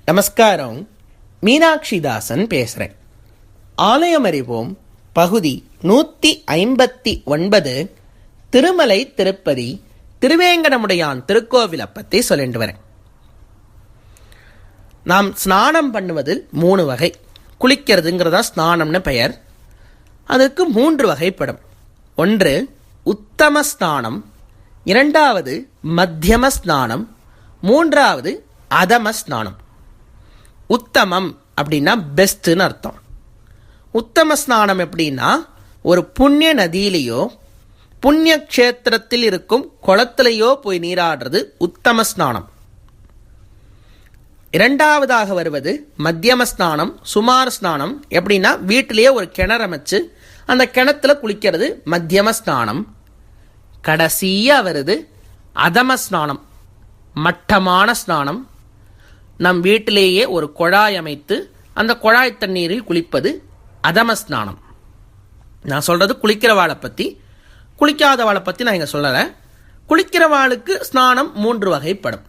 நமஸ்காரம். மீனாட்சிதாசன் பேசுகிறேன். ஆலயம் அறிவோம் பகுதி 159 திருமலை திருப்பதி திருவேங்கடமுடையான் திருக்கோவிலை பற்றி சொல்லிட்டு வரேன். நாம் ஸ்நானம் பண்ணுவதில் 3 வகை. குளிக்கிறதுங்கிறதா ஸ்நானம்னு பெயர். அதுக்கு 3 வகைப்படும். ஒன்று உத்தம ஸ்நானம், இரண்டாவது மத்தியம ஸ்நானம், மூன்றாவது அதம ஸ்நானம். உத்தமம் அப்படின்னா பெஸ்ட்னு அர்த்தம். உத்தம ஸ்நானம் எப்படின்னா ஒரு புண்ணிய நதியிலேயோ புண்ணிய க்ஷேத்திரத்தில் இருக்கும் குளத்திலேயோ போய் நீராடுறது உத்தம ஸ்நானம். இரண்டாவதாக வருவது மத்தியம ஸ்நானம், சுமார் ஸ்நானம். எப்படின்னா வீட்டிலேயே ஒரு கிணறு அமைச்சு அந்த கிணத்துல குளிக்கிறது மத்தியம ஸ்நானம். கடைசியாக வருது அதம ஸ்நானம், மட்டமான ஸ்நானம். நம் வீட்டிலேயே ஒரு குழாய் அமைத்து அந்த குழாய் தண்ணீரில் குளிப்பது அதம ஸ்நானம். நான் சொல்கிறது குளிக்கிறவாளை பற்றி. குளிக்காதவாளை பற்றி நான் இங்கே சொல்லலை. குளிக்கிறவாளுக்கு ஸ்நானம் 3 வகைப்படும்.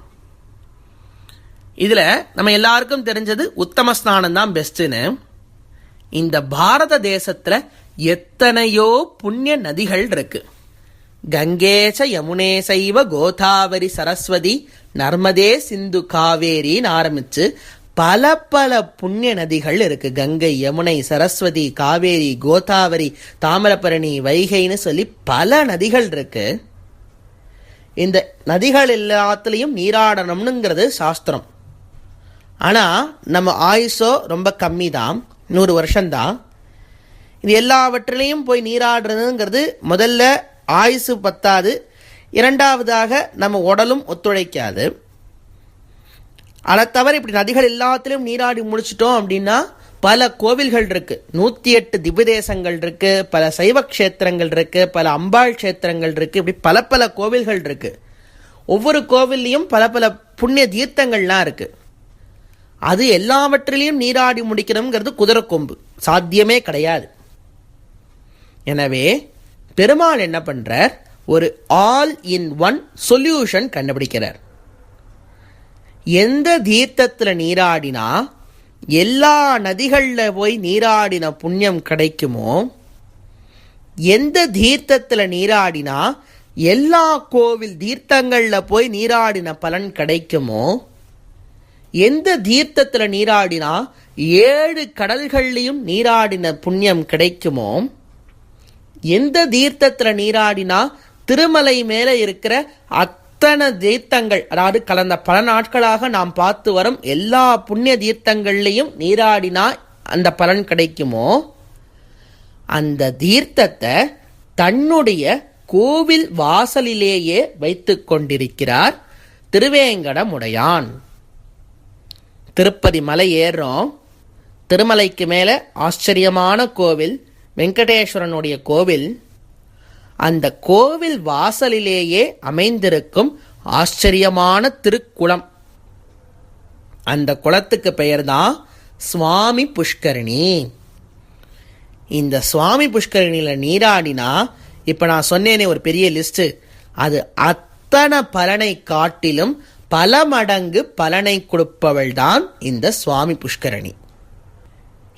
இதில் நம்ம எல்லாருக்கும் தெரிஞ்சது உத்தம ஸ்நானம் தான் பெஸ்ட்டுன்னு. இந்த பாரத தேசத்தில் எத்தனையோ புண்ணிய நதிகள் இருக்கு. கங்கேச யமுனே சைவ கோதாவரி சரஸ்வதி நர்மதே சிந்து காவேரின்னு ஆரம்பிச்சு பல பல புண்ணிய நதிகள் இருக்கு. கங்கை, யமுனை, சரஸ்வதி, காவேரி, கோதாவரி, தாமிரபரணி, வைகைன்னு சொல்லி பல நதிகள் இருக்கு. இந்த நதிகள் எல்லாத்துலேயும் நீராடணும்னுங்கிறது சாஸ்திரம். ஆனால் நம்ம ஆயுசோ ரொம்ப கம்மி தான், 100 வருஷம்தான். இது எல்லாவற்றிலையும் போய் நீராடுறதுங்கிறது முதல்ல ஆயுசு பத்தாது, இரண்டாவதாக நம்ம உடலும் ஒத்துழைக்காது. அதை தவிர இப்படி நதிகள் எல்லாத்திலையும் நீராடி முடிச்சிட்டோம் அப்படின்னா பல கோவில்கள் இருக்கு, 108 திவ்யதேசங்கள் இருக்கு, பல சைவ க்ஷேத்திரங்கள் இருக்கு, பல அம்பாள் க்ஷேத்திரங்கள் இருக்கு. இப்படி பல பல கோவில்கள் இருக்கு. ஒவ்வொரு கோவில்லையும் பல பல புண்ணிய தீர்த்தங்கள்லாம் இருக்கு. அது எல்லாவற்றிலையும் நீராடி முடிக்கணுங்கிறது குதிரை கொம்பு, சாத்தியமே கிடையாது. எனவே பெருமாள் என்ன பண்றார், ஒரு ஆல் இன் ஒன் சொல்யூஷன் கண்டுபிடிக்கிறார். எந்த தீர்த்தத்தில் நீராடினா எல்லா நதிகளில் போய் நீராடின புண்ணியம் கிடைக்குமோ, எந்த தீர்த்தத்தில் நீராடினா எல்லா கோவில் தீர்த்தங்களில் போய் நீராடின பலன் கிடைக்குமோ, எந்த தீர்த்தத்தில் நீராடினா 7 கடல்கள்லையும் நீராடின புண்ணியம் கிடைக்குமோ, எந்த தீர்த்தத்தில் நீராடினா திருமலை மேலே இருக்கிற அத்தனை தீர்த்தங்கள், அதாவது கடந்த பல நாட்களாக நாம் பார்த்து வரும் எல்லா புண்ணிய தீர்த்தங்கள்லையும் நீராடினா அந்த பலன் கிடைக்குமோ, அந்த தீர்த்தத்தை தன்னுடைய கோவில் வாசலிலேயே வைத்து கொண்டிருக்கிறார் திருவேங்கடமுடையான். திருப்பதி மலை ஏறுறோம். திருமலைக்கு மேலே ஆச்சரியமான கோவில் வெங்கடேஸ்வரனுடைய கோவில். அந்த கோவில் வாசலிலேயே அமைந்திருக்கும் ஆச்சரியமான திருக்குளம். அந்த குளத்துக்கு பெயர் தான் சுவாமி புஷ்கரணி. இந்த சுவாமி புஷ்கரணியில் நீராடினா, இப்போ நான் சொன்னேனே ஒரு பெரிய லிஸ்ட்டு, அது அத்தனை பலனை காட்டிலும் பல மடங்கு பலனை கொடுப்பவள் தான் இந்த சுவாமி புஷ்கரணி.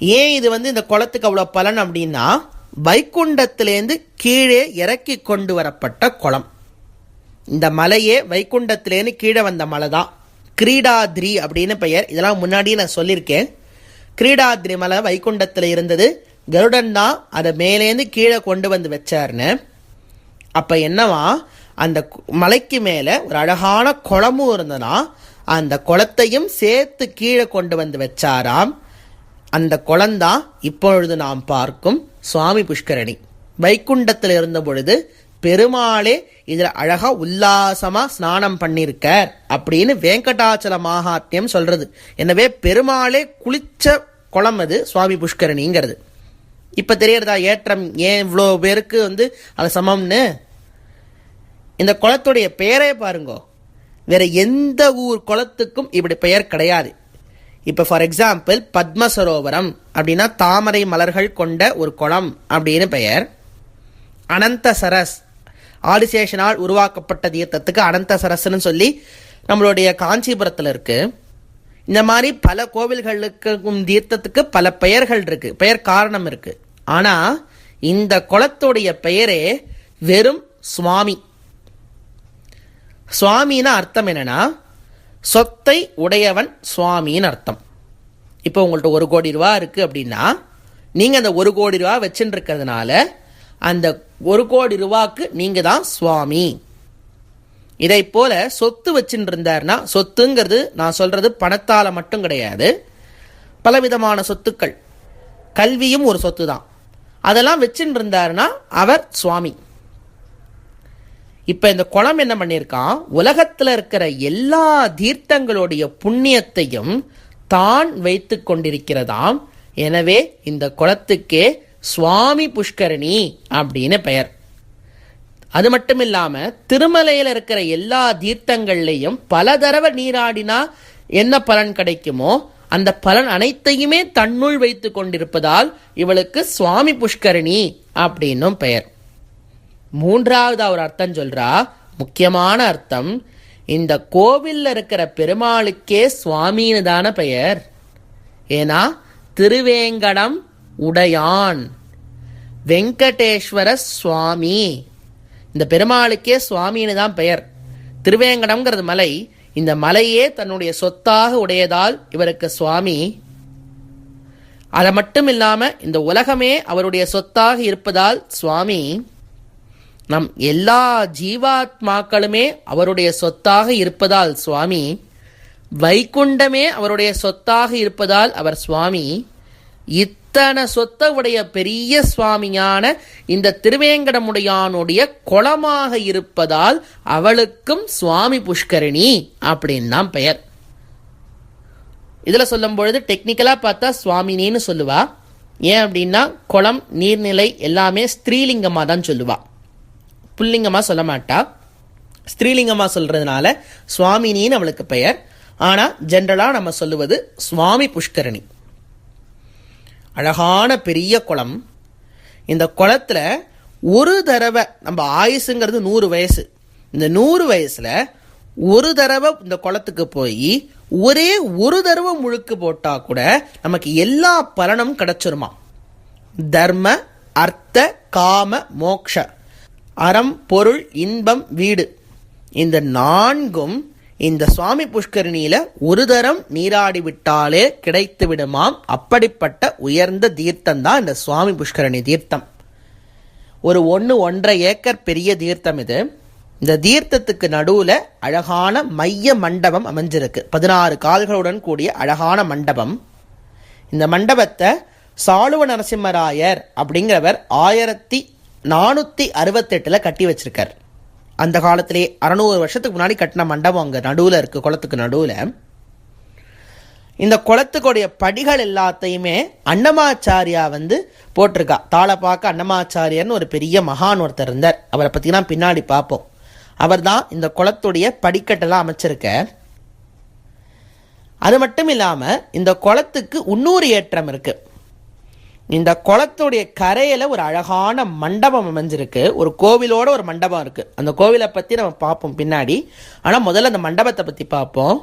ஏன் இது இந்த குளத்துக்கு அவ்வளோ பலன் அப்படின்னா, வைகுண்டத்திலேருந்து கீழே இறக்கி கொண்டு வரப்பட்ட குளம். இந்த மலையே வைகுண்டத்திலேருந்து கீழே வந்த மலை தான். கிரீடாத்ரி அப்படின்னு பெயர். இதெல்லாம் முன்னாடியே நான் சொல்லியிருக்கேன். கிரீடாத்ரி மலை வைகுண்டத்தில் இருந்தது. கருடன் தான் அதை மேலேருந்து கீழே கொண்டு வந்து வச்சார்னு. அப்போ என்னவா, அந்த மலைக்கு மேலே ஒரு அழகான குளமும் இருந்ததுன்னா அந்த குளத்தையும் சேர்த்து கீழே கொண்டு வந்து வச்சாராம். அந்த குளம்தான் இப்பொழுது நாம் பார்க்கும் சுவாமி புஷ்கரணி. வைகுண்டத்தில் இருந்த பொழுது பெருமாளே இதில் அழகா உல்லாசமா ஸ்நானம் பண்ணியிருக்கார் அப்படின்னு வெங்கடாச்சல மகாத்மியம் சொல்றது. எனவே பெருமாளே குளிச்ச குளம் அது சுவாமி புஷ்கரணிங்கிறது. இப்ப தெரியறதா ஏற்றம் ஏன் இவ்வளோ பேருக்கு அது சமம்னு? இந்த குளத்துடைய பெயரே பாருங்க, வேற எந்த ஊர் குளத்துக்கும் இப்படி பெயர் கிடையாது. இப்போ ஃபார் எக்ஸாம்பிள் பத்மசரோவரம் அப்படின்னா தாமரை மலர்கள் கொண்ட ஒரு குளம் அப்படின்னு பெயர். அனந்த சரஸ், ஆதிசேஷனால் உருவாக்கப்பட்ட தீர்த்தத்துக்கு அனந்த சரஸ்ன்னு சொல்லி நம்மளுடைய காஞ்சிபுரத்தில் இருக்கு. இந்த மாதிரி பல கோவில்களுக்கும் தீர்த்தத்துக்கு பல பெயர்கள் இருக்கு, பெயர் காரணம் இருக்கு. ஆனா இந்த குளத்துடைய பெயரே வெறும் சுவாமி. சுவாமின்னு அர்த்தம் என்னன்னா சொத்தை உடையவன் சுவாமின்னு அர்த்தம். இப்போ உங்கள்கிட்ட 1 கோடி ரூபா இருக்கு அப்படின்னா நீங்க அந்த 1 கோடி ரூபா வச்சுட்டு இருக்கிறதுனால அந்த 1 கோடி ரூபாய்க்கு நீங்க தான் சுவாமி. இதை போல சொத்து வச்சுட்டு இருந்தார்னா, சொத்துங்கிறது நான் சொல்றது பணத்தால மட்டும் கிடையாது, பலவிதமான சொத்துக்கள், கல்வியும் ஒரு சொத்து தான். அதெல்லாம் வச்சுட்டு இருந்தாருன்னா அவர் சுவாமி. இப்ப இந்த குளம் என்ன பண்ணியிருக்கான், உலகத்தில் இருக்கிற எல்லா தீர்த்தங்களுடைய புண்ணியத்தையும் தான் வைத்து கொண்டிருக்கிறதாம். எனவே இந்த குளத்துக்கே சுவாமி புஷ்கரணி அப்படின்னு பெயர். அது மட்டும் இல்லாம திருமலையில் இருக்கிற எல்லா தீர்த்தங்கள்லையும் பல தடவை நீராடினா என்ன பலன் கிடைக்குமோ அந்த பலன் அனைத்தையுமே தன்னுள் வைத்து கொண்டிருப்பதால் இவளுக்கு சுவாமி புஷ்கரணி அப்படின்னும் பெயர். 3வது ஒரு அர்த்தம் சொல்றா, முக்கியமான அர்த்தம், இந்த கோவில்ல இருக்கிற பெருமாளுக்கே சுவாமின்னு தான பெயர். ஏன்னா திருவேங்கடம் உடையான் வெங்கடேஸ்வர சுவாமி, இந்த பெருமாளுக்கே சுவாமின்னு தான் பெயர். திருவேங்கடம்ங்கிறது மலை, இந்த மலையே தன்னுடைய சொத்தாக உடையதால் இவருக்கு சுவாமி. அது மட்டும் இல்லாம இந்த உலகமே அவருடைய சொத்தாக இருப்பதால் சுவாமி. நம் எல்லா ஜீவாத்மாக்களுமே அவருடைய சொத்தாக இருப்பதால் சுவாமி. வைகுண்டமே அவருடைய சொத்தாக இருப்பதால் அவர் சுவாமி. இத்தனை சொத்தை உடைய பெரிய சுவாமியான இந்த திருவேங்கடமுடையானுடைய குளமாக இருப்பதால் அவளுக்கும் சுவாமி புஷ்கரணி அப்படின்னு தான் பெயர். இதுல சொல்லும் பொழுது டெக்னிக்கலா பார்த்தா சுவாமினின்னு சொல்லுவா. ஏன் அப்படின்னா குளம், நீர்நிலை எல்லாமே ஸ்திரீலிங்கமா தான் சொல்லுவா, புல்லிங்கமா சொல்ல மாட்டா. ஸ்திரீலிங்கமா சொல்றதுனால சுவாமினின்னு அவளுக்கு பெயர். ஆனா ஜென்ரலா நம்ம சொல்லுவது சுவாமி புஷ்கரணி. அழகான பெரிய குளம். இந்த குளத்துல ஒரு தடவை, நம்ம ஆயுசுங்கிறது 100 வயசு, இந்த 100 வயசுல ஒரு தடவை இந்த குளத்துக்கு போய் ஒரே ஒரு தடவை முழுக்கு போட்டா கூட நமக்கு எல்லா பலனும் கிடைச்சிருமா. தர்ம, அர்த்த, காம, மோக்ஷ, அறம், பொருள், இன்பம், வீடு, இந்த 4ம் இந்த சுவாமி புஷ்கரணியில ஒரு தரம் நீராடி விட்டாலே கிடைத்து விடுமாம். அப்படிப்பட்ட உயர்ந்த தீர்த்தம் தான் இந்த சுவாமி புஷ்கரணி தீர்த்தம். ஒரு 1.5 ஏக்கர் பெரிய தீர்த்தம் இது. இந்த தீர்த்தத்துக்கு நடுவுல அழகான மைய மண்டபம் அமைஞ்சிருக்கு, 16 கால்களுடன் கூடிய அழகான மண்டபம். இந்த மண்டபத்தை சாளுவ நரசிம்மராயர் அப்படிங்கிறவர் 1468 கட்டி வச்சிருக்கார். அந்த காலத்திலே 600 வருஷத்துக்கு முன்னாடி கட்டின மண்டபம் அங்கே நடுவில் இருக்கு, குளத்துக்கு நடுவில். இந்த குளத்துக்குடைய படிகள் எல்லாத்தையுமே அன்னமாச்சாரியா போட்டிருக்கா. தாளப்பாக்க அன்னமாச்சாரியர்னு ஒரு பெரிய மகான் ஒருத்தர் இருந்தார், அவரை பற்றினா பின்னாடி பார்ப்போம். அவர் தான் இந்த குளத்துடைய படிக்கட்டெல்லாம் அமைச்சிருக்கார். அது மட்டும் இல்லாமல் இந்த குளத்துக்கு இன்னொரு ஏற்றம் இருக்கு. இந்த குளத்துடைய கரையில ஒரு அழகான மண்டபம் அமைஞ்சிருக்கு. ஒரு கோவிலோட ஒரு மண்டபம் இருக்கு. அந்த கோவிலை பத்தி நம்ம பார்ப்போம் பின்னாடி. ஆனா முதல்ல அந்த மண்டபத்தை பத்தி பார்ப்போம்.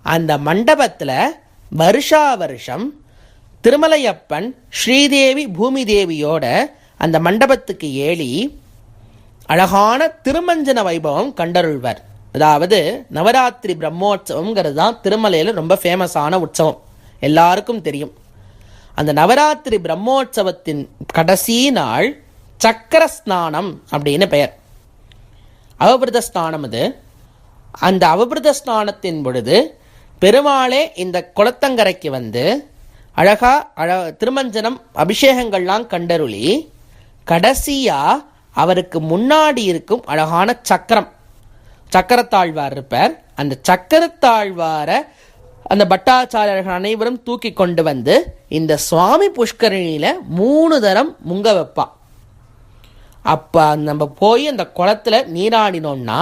அந்த மண்டபத்துல வருஷா வருஷம் திருமலையப்பன் ஸ்ரீதேவி பூமி தேவியோட அந்த மண்டபத்துக்கு ஏழி அழகான திருமஞ்சன வைபவம் கண்டருள்வர். அதாவது நவராத்திரி பிரம்மோற்சவம்ங்கிறது தான் திருமலையில ரொம்ப ஃபேமஸான உற்சவம், எல்லாருக்கும் தெரியும். அந்த நவராத்திரி பிரம்மோற்சவத்தின் கடைசி நாள் சக்கர ஸ்நானம் அப்படின்னு பெயர். அவபிரத ஸ்நானம் அது. அந்த அவபிரத ஸ்நானத்தின் பொழுது பெருமாளே இந்த குளத்தங்கரைக்கு அழகா திருமஞ்சனம் அபிஷேகங்கள்லாம் கண்டருளி கடைசியா அவருக்கு முன்னாடி இருக்கும் அழகான சக்கரம், சக்கரத்தாழ்வார் இருப்பார். அந்த சக்கரத்தாழ்வார அந்த பட்டாச்சாரியர்கள் அனைவரும் தூக்கி கொண்டு இந்த சுவாமி புஷ்கரணியில 3 தரம் முங்க வைப்பா. அப்ப நம்ம போய் அந்த குளத்துல நீராடினோம்னா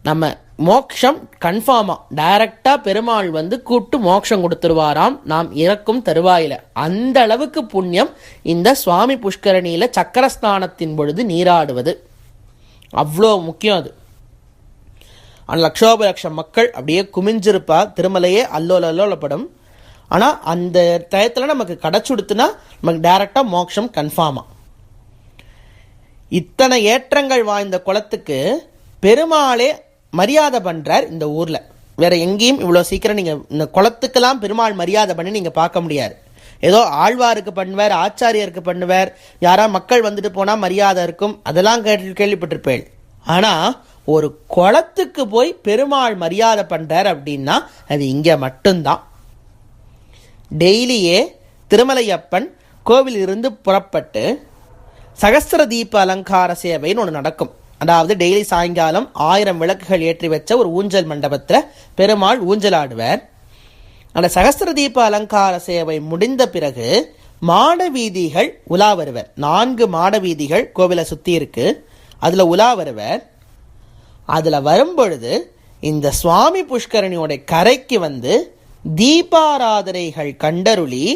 நம்ம மோட்சம் கன்ஃபார்மா டைரக்டா பெருமாள் கூப்பிட்டு மோட்சம் கொடுத்துருவாராம் நாம் இறக்கும் தருவாயில. அந்த அளவுக்கு புண்ணியம் இந்த சுவாமி புஷ்கரணியில சக்கரஸ்நானத்தின் பொழுது நீராடுவது, அவ்வளோ முக்கியம் அது. லட்சோப லட்சம் மக்கள் அப்படியே குமிஞ்சிருப்பா, திருமலையே அல்லோலப்படும். ஆனால் அந்த டயத்தில் நமக்கு கிடச்சுடுத்துனா நமக்கு டைரெக்டாக மோட்சம் கன்ஃபார்மாக. இத்தனை ஏற்றங்கள் வாய்ந்த குளத்துக்கு பெருமாளே மரியாதை பண்ணுறார் இந்த ஊரில். வேறு எங்கேயும் இவ்வளோ சீக்கிரம் நீங்கள் இந்த குளத்துக்கெல்லாம் பெருமாள் மரியாதை பண்ணி நீங்கள் பார்க்க முடியாது. ஏதோ ஆழ்வாருக்கு பண்ணுவார், ஆச்சாரியருக்கு பண்ணுவார், யாரா மக்கள் வந்துட்டு போனால் மரியாதை இருக்கும், அதெல்லாம் கேள்விப்பட்டிருப்பேன். ஆனால் ஒரு குளத்துக்கு போய் பெருமாள் மரியாதை பண்ணுறார் அப்படின்னா அது இங்கே மட்டும்தான். டெய்லியே திருமலையப்பன் கோவிலிருந்து புறப்பட்டு சகஸ்திர தீப அலங்கார சேவைன்னு ஒன்று நடக்கும். அதாவது டெய்லி சாயங்காலம் 1000 விளக்குகள் ஏற்றி வச்ச ஒரு ஊஞ்சல் மண்டபத்தில் பெருமாள் ஊஞ்சலாடுவார். அந்த சகஸ்திர தீப அலங்கார சேவை முடிந்த பிறகு மாட வீதிகள் உலா வருவர். 4 மாட வீதிகள் கோவிலை சுற்றி இருக்கு, அதில் உலா வருவர். அதில் வரும்பொழுது இந்த சுவாமி புஷ்கரணியோட கரைக்கு வந்து தீபாராதனைகள் கண்டருளி,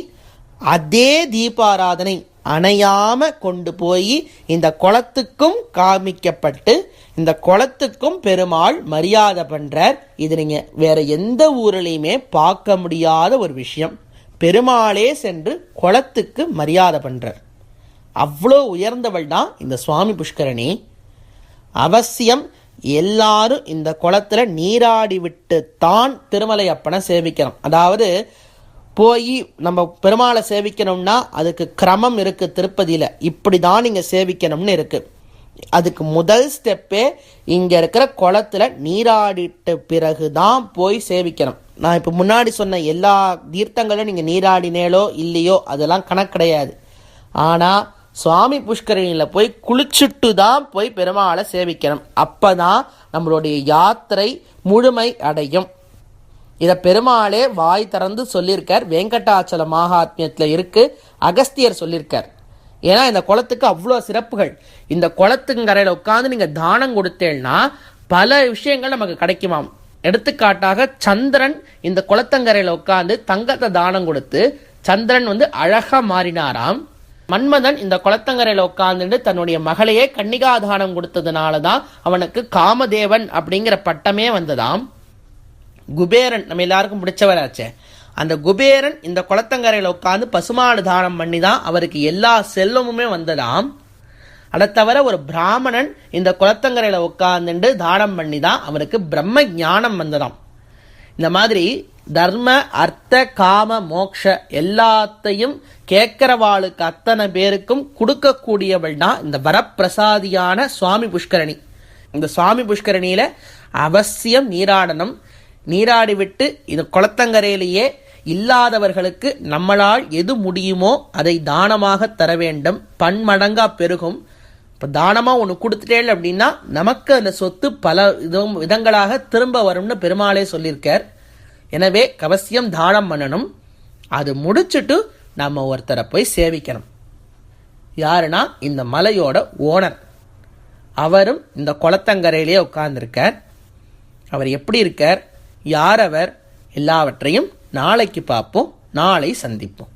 அதே தீபாராதனை அணையாம கொண்டு போய் இந்த குளத்துக்கும் காமிக்கப்பட்டு இந்த குளத்துக்கும் பெருமாள் மரியாதை பண்றார். இது நீங்க வேற எந்த ஊரிலையுமே பார்க்க முடியாத ஒரு விஷயம். பெருமாளே சென்று குளத்துக்கு மரியாதை பண்றார். அவ்வளோ உயர்ந்தவள் தான் இந்த சுவாமி புஷ்கரணி. அவசியம் எல்லாரும் இந்த குளத்துல நீராடி விட்டு தான் திருமலை அப்பனை சேவிக்கணும். அதாவது போய் நம்ம பெருமாளை சேவிக்கணும்னா அதுக்கு கிரமம் இருக்கு. திருப்பதியில் இப்படி தான் நீங்கள் சேவிக்கணும்னு இருக்கு. அதுக்கு முதல் ஸ்டெப்பே இங்கே இருக்கிற குளத்துல நீராடிட்ட பிறகு தான் போய் சேவிக்கணும். நான் இப்போ முன்னாடி சொன்ன எல்லா தீர்த்தங்களும் நீங்கள் நீராடினேலோ இல்லையோ அதெல்லாம் கணக்கு கிடையாது. ஆனால் சுவாமி புஷ்கரணியில் போய் குளிச்சுட்டு தான் போய் பெருமாளை சேவிக்கணும். அப்போ தான் நம்மளுடைய யாத்திரை முழுமை அடையும். இதை பெருமாளே வாய் திறந்து சொல்லியிருக்கார். வெங்கடாச்சல மகாத்மியத்தில் இருக்கு, அகஸ்தியர் சொல்லியிருக்கார். ஏன்னா இந்த குளத்துக்கு அவ்வளோ சிறப்புகள். இந்த குளத்துங்கரையில் உட்காந்து நீங்கள் தானம் கொடுத்தேன்னா பல விஷயங்கள் நமக்கு கிடைக்குமாம். எடுத்துக்காட்டாக சந்திரன் இந்த குளத்தங்கரையில் உட்காந்து தங்கத்தை தானம் கொடுத்து சந்திரன் வந்து அழகா மாறினாராம். மன்மதன் இந்த குளத்தங்கரையில் உட்காந்துட்டு தன்னுடைய மகளையே கன்னிகாதானம் கொடுத்ததுனால தான் அவனுக்கு காமதேவன் அப்படிங்கிற பட்டமே வந்ததாம். குபேரன் நம்ம எல்லாருக்கும் பிடிச்சவராச்சே, அந்த குபேரன் இந்த குளத்தங்கரையில் உட்காந்து பசுமாடு தானம் பண்ணி தான் அவருக்கு எல்லா செல்வமுமே வந்ததாம். அதை தவிர ஒரு பிராமணன் இந்த குளத்தங்கரையில் உட்காந்துட்டு தானம் பண்ணி தான் அவருக்கு பிரம்ம ஞானம் வந்ததாம். இந்த மாதிரி தர்ம அர்த்த காம மோக்ஷ எல்லாத்தையும் கேட்கிறவாளுக்கு அத்தனை பேருக்கும் கொடுக்கக்கூடியவள் தான் இந்த வரப்பிரசாதியான சுவாமி புஷ்கரணி. இந்த சுவாமி புஷ்கரணியில அவசியம் நீராடணும். நீராடிவிட்டு இந்த குளத்தங்கரையிலேயே இல்லாதவர்களுக்கு நம்மளால் எது முடியுமோ அதை தானமாக தர வேண்டும். பன்மடங்கா பெருகும். இப்போ தானமாக ஒன்று கொடுத்துட்டேன் அப்படின்னா நமக்கு அந்த சொத்து பல விதங்களாக திரும்ப வரும்னு பெருமாளே சொல்லியிருக்கார். எனவே அவசியம் தானம் பண்ணணும். அது முடிச்சுட்டு நம்ம ஒருத்தரை போய் சேவிக்கணும். யாருன்னா இந்த மலையோட ஓனர். அவரும் இந்த குளத்தங்கரையிலேயே உட்கார்ந்துருக்கார். அவர் எப்படி இருக்கார், யார் அவர், எல்லாவற்றையும் நாளைக்கு பார்ப்போம். நாளை சந்திப்போம்.